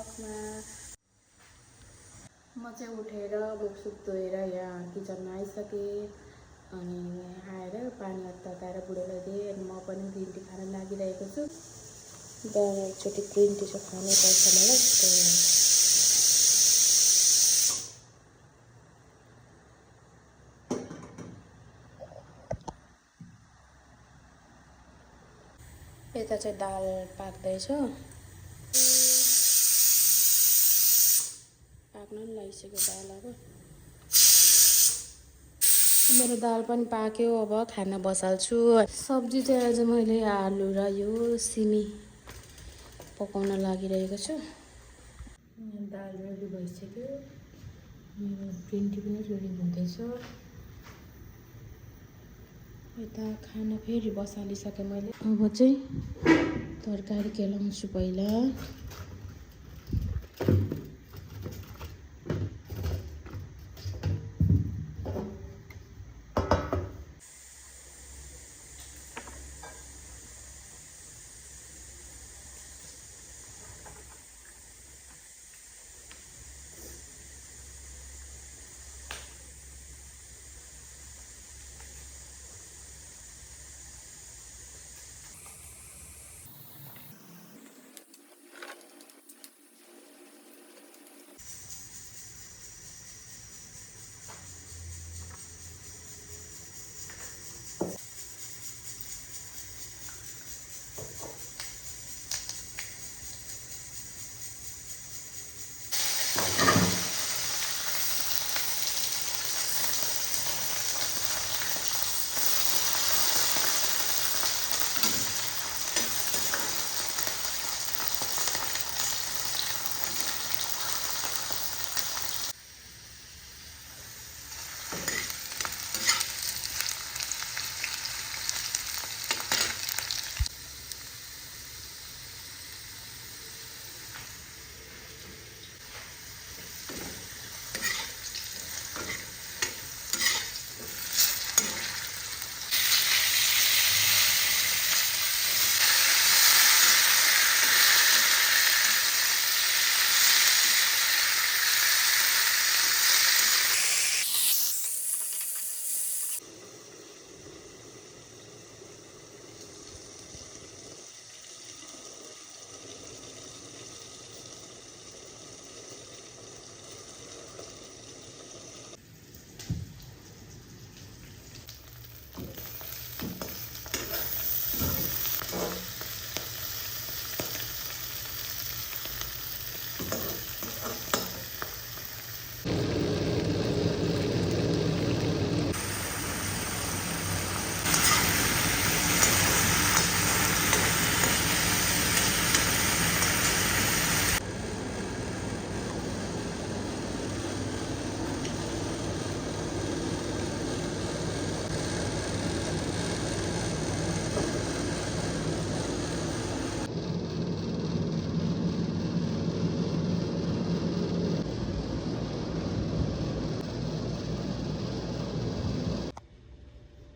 ब्लगमा। म चाहिँ उठेर मुखसुख धोएर यहाँ किचनमा आइसकेँ। अनि आएर पानी तताएर बुढोलाई दिएँ। अनि म पनि ग्रिन टी खान लागिरहेको छु। बिहान एकचोटि ग्रिन टी चाहिँ खानुपर्छ मलाई। यता चाहिँ दाल पाक्दैछ। पाक्न नि लागिसक्यो दाल। अब मेरो दाल पनि पाक्यो। अब खाना बसाल्छु। सब्जी चाहिँ आज मैले आलु र यो सिमी पकाउन लागिरहेको छु। दाल रेडी भइसक्यो। मेरो ग्रिन टी पनि रेडी हुँदैछ। यता खाना फेरि बसालिसकेँ मैले। अब चाहिँ तरकारी केलाउँछु पहिला।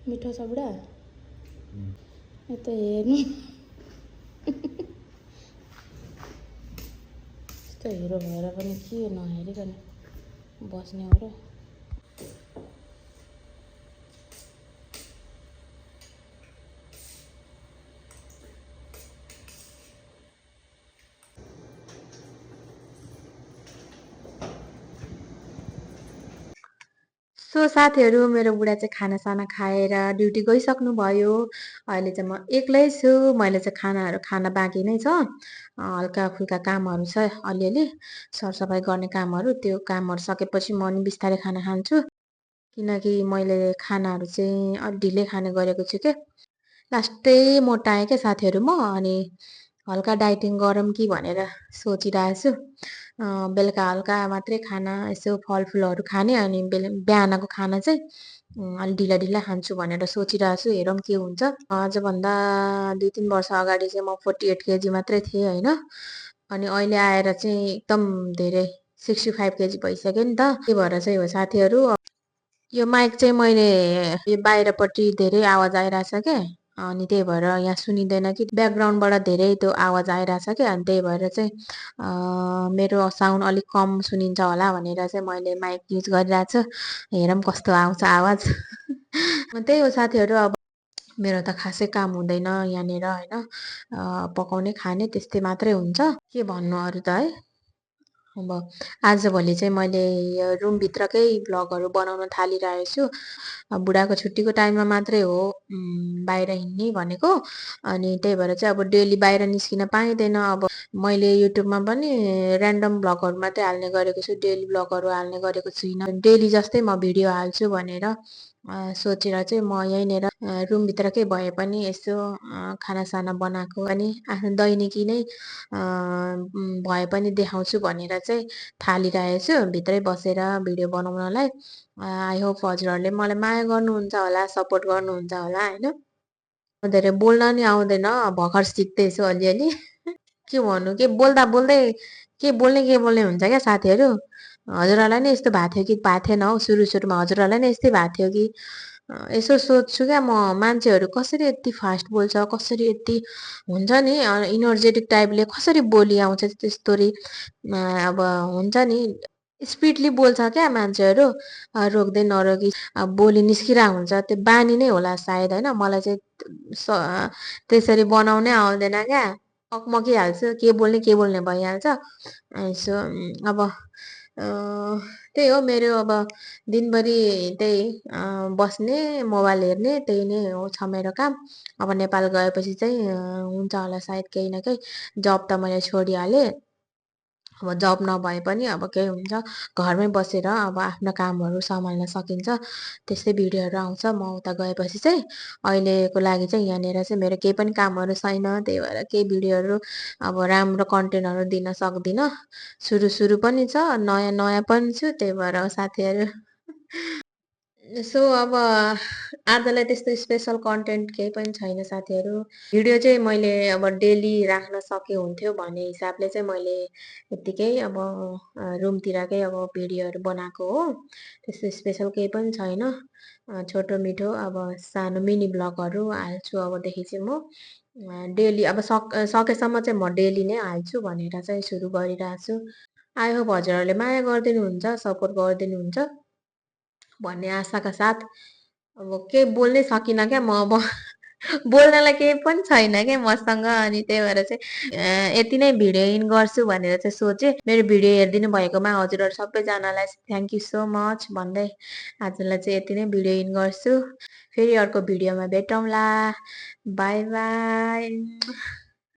मिठो छ बुढा। यता हेर्नु। यस्तो हिरो भएर पनि के नहेरिकन बस्ने हो र। सो साथीहरू, मेरो बुढा चाहिँ खानासाना खाएर ड्युटी गइसक्नु भयो। अहिले चाहिँ म एक्लै छु। मैले चाहिँ खानाहरू खान बाँकी नै छ। हल्का फुल्का कामहरू छ अलिअलि सरसफाइ गर्ने कामहरू। त्यो कामहरू सकेपछि म नि बिस्तारै खाना खान्छु। किनकि मैले खानाहरू चाहिँ अलि ढिलै खाने गरेको छु के। लास्टै मोटाएँ क्या साथीहरू म। अनि हल्का डाइटिङ गरौँ कि भनेर सोचिरहेको छु। बेलुका हल्का मात्रै खाना, यसो फलफुलहरू खाने। अनि बिहानको खाना चाहिँ अलि ढिला ढिला खान्छु भनेर सोचिरहेको छु। हेरौँ के हुन्छ। आजभन्दा 2-3 वर्ष अगाडि चाहिँ म 48 केजी मात्रै थिएँ होइन। अनि अहिले आएर चाहिँ एकदम धेरै 65 केजी भइसक्यो नि त। त्यही भएर चाहिँ हो साथीहरू। यो माइक चाहिँ मैले यो बाहिरपट्टि धेरै आवाज आइरहेछ क्या। अनि त्यही भएर यहाँ सुनिँदैन कि ब्याकग्राउन्डबाट धेरै त्यो आवाज आइरहेछ क्या, अनि त्यही भएर चाहिँ मेरो साउन्ड अलिक कम सुनिन्छ होला भनेर चाहिँ मैले माइक युज गरिरहेको छु। हेरौँ कस्तो आउँछ आवाज। त्यही हो साथीहरू, अब मेरो त खासै काम हुँदैन यहाँनिर होइन, पकाउने खाने त्यस्तै मात्रै हुन्छ। के भन्नु अरू त है। अब आजभोलि चाहिँ मैले यो रुमभित्रकै भ्लगहरू बनाउन थालिरहेको छु। बुढाको छुट्टीको टाइममा मात्रै हो बाहिर हिँड्ने भनेको, अनि त्यही भएर चाहिँ अब डेली बाहिर निस्किन पाइँदैन। अब मैले युट्युबमा पनि ऱ्यान्डम भ्लगहरू मात्रै हाल्ने गरेको छु, डेली भ्लगहरू हाल्ने गरेको छुइनँ। डेली जस्तै म भिडियो हाल्छु भनेर सोचेर चाहिँ म यहीँनिर रुमभित्रकै भए पनि यसो खानासाना बनाएको अनि आफ्नो दैनिकी नै भए पनि देखाउँछु भनेर चाहिँ थालिरहेको छु भित्रै बसेर भिडियो बनाउनलाई। आई होप हजुरहरूले मलाई माया गर्नुहुन्छ होला, सपोर्ट गर्नुहुन्छ होला होइन। धेरै बोल्न नि आउँदैन, भर्खर सिक्दैछु अलिअलि। के भन्नु, के बोल्दा बोल्दै के बोल्ने हुन्छ क्या साथीहरू। हजुरहरूलाई नै यस्तो भएको थियो कि भएको थिएन हौ, सुरुमा हजुरहरूलाई नै यस्तै भएको थियो कि। यसो सोध्छु क्या म, मान्छेहरू कसरी यति फास्ट बोल्छ, कसरी यति हुन्छ नि इनर्जेटिक टाइपले कसरी बोली आउँछ त्यस्तोरी। अब हुन्छ नि स्पिडली बोल्छ क्या मान्छेहरू, रोक्दै नरोकी बोली निस्किरहेको हुन्छ। त्यो बानी नै होला सायद होइन, मलाई चाहिँ त्यसरी बनाउनै आउँदैन क्या। अकमकिहाल्छु, के बोल्ने भइहाल्छ। यसो अब त्यही हो मेरो अब दिनभरि त्यही बस्ने मोबाइल हेर्ने त्यही नै हो छ मेरो काम। अब नेपाल गएपछि चाहिँ हुन्छ होला सायद केही न केही। जब त मैले छोडिहालेँ, अब जब नभए पनि अब केही हुन्छ, घरमै बसेर अब आफ्नो कामहरू सम्हाल्न सकिन्छ। त्यस्तै भिडियोहरू आउँछ म उता गएपछि चाहिँ। अहिलेको लागि चाहिँ यहाँनिर चाहिँ मेरो केही पनि कामहरू छैन, त्यही भएर केही भिडियोहरू अब राम्रो कन्टेन्टहरू दिन सक्दिनँ। सुरु पनि छ, नयाँ पनि छु, त्यही भएर साथीहरू। सो अब आजलाई त्यस्तो स्पेसल कन्टेन्ट केही पनि छैन साथीहरू। भिडियो चाहिँ मैले अब डेली राख्न सके हुन्थ्यो भन्ने हिसाबले चाहिँ मैले यत्तिकै अब रुमतिरकै अब भिडियोहरू बनाएको हो। त्यस्तो स्पेसल केही पनि छैन, छोटो मिठो अब सानो मिनी भ्लगहरू हाल्छु अबदेखि चाहिँ म। डेली अब सकेसम्म चाहिँ म डेली नै हाल्छु भनेर चाहिँ सुरु गरिरहेको छु। आई होप हजुरहरूले माया गरिदिनुहुन्छ, सपोर्ट गरिदिनुहुन्छ भन्ने आशाका साथ। अब केही बोल्नै सकिनँ क्या म अब। बोल्नलाई केही पनि छैन क्या मसँग, अनि त्यही भएर चाहिँ यति नै भिडियो इन गर्छु भनेर चाहिँ सोचेँ। मेरो भिडियो हेरिदिनु भएकोमा हजुरहरू सबैजनालाई थ्याङ्क यू सो मच भन्दै आजलाई चाहिँ यति नै भिडियो इन गर्छु। फेरि अर्को भिडियोमा भेटौँला। By by.